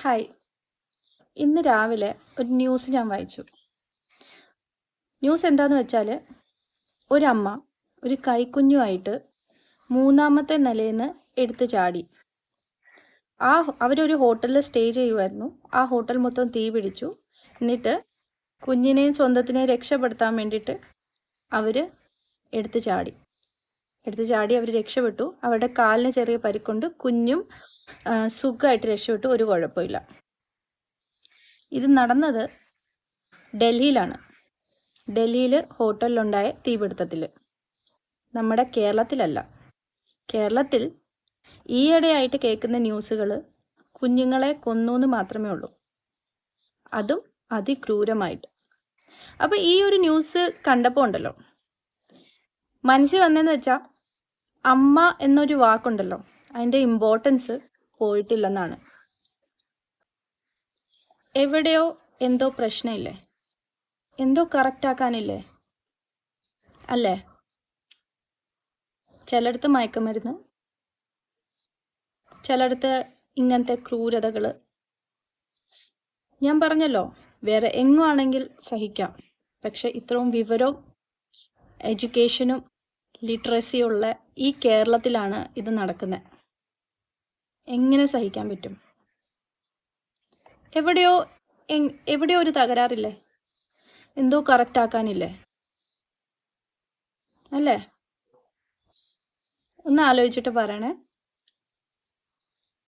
Hi. ഇന്ന് രാവിലെ ഒരു ന്യൂസ് ഞാൻ വായിച്ചു. ന്യൂസ് എന്താന്ന് വെച്ചാൽ ഒരമ്മ ഒരു കൈക്കുഞ്ഞുമായിട്ട് 3-ാമത്തെ നിലയിൽ നിന്ന് എടുത്ത് ചാടി. അവരൊരു ഹോട്ടലിൽ സ്റ്റേ ചെയ്യുമായിരുന്നു. ആ ഹോട്ടൽ മൊത്തം തീ പിടിച്ചു. എന്നിട്ട് കുഞ്ഞിനെയും സ്വന്തത്തിനെയും രക്ഷപ്പെടുത്താൻ വേണ്ടിയിട്ട് അവർ എടുത്ത് ചാടി അവർ രക്ഷപ്പെട്ടു. അവരുടെ കാലിന് ചെറിയ പരിക്കുണ്ട്. കുഞ്ഞും സുഖമായിട്ട് രക്ഷപ്പെട്ടു. ഒരു കുഴപ്പമില്ല. ഇത് നടന്നത് ഡൽഹിയിലാണ്. ഡൽഹിയിൽ ഹോട്ടലിലുണ്ടായ തീപിടുത്തത്തിൽ. നമ്മുടെ കേരളത്തിലല്ല. കേരളത്തിൽ ഈയിടെയായിട്ട് കേൾക്കുന്ന ന്യൂസുകൾ കുഞ്ഞുങ്ങളെ കൊന്നൂന്ന് മാത്രമേ ഉള്ളൂ. അതും അതിക്രൂരമായിട്ട്. അപ്പോൾ ഈ ഒരു ന്യൂസ് കണ്ടപ്പോൾ ഉണ്ടല്ലോ, മനസ്സിൽ വന്നതെന്ന് വെച്ചാൽ അമ്മ എന്നൊരു വാക്കുണ്ടല്ലോ, അതിൻ്റെ ഇമ്പോർട്ടൻസ് പോയിട്ടില്ലെന്നാണ്. എവിടെയോ എന്തോ പ്രശ്നമില്ലേ, എന്തോ കറക്റ്റ് ആക്കാനില്ലേ അല്ലേ? ചിലയിടത്ത് മയക്കുമരുന്ന്, ചിലയിടത്ത് ഇങ്ങനത്തെ ക്രൂരതകൾ. ഞാൻ പറഞ്ഞല്ലോ, വേറെ എങ്ങുവാണെങ്കിൽ സഹിക്കാം. പക്ഷെ ഇത്രയും വിവരവും എഡ്യൂക്കേഷനും ലിറ്ററസിയും ഉള്ള ഈ കേരളത്തിലാണ് ഇത് നടക്കുന്നത്. എങ്ങനെ സഹിക്കാൻ പറ്റും? എവിടെയോ ഒരു തകരാറില്ലേ, എന്തോ കറക്റ്റ് ആക്കാനില്ലേ അല്ലേ? ഒന്ന് ആലോചിച്ചിട്ട് പറയണേ.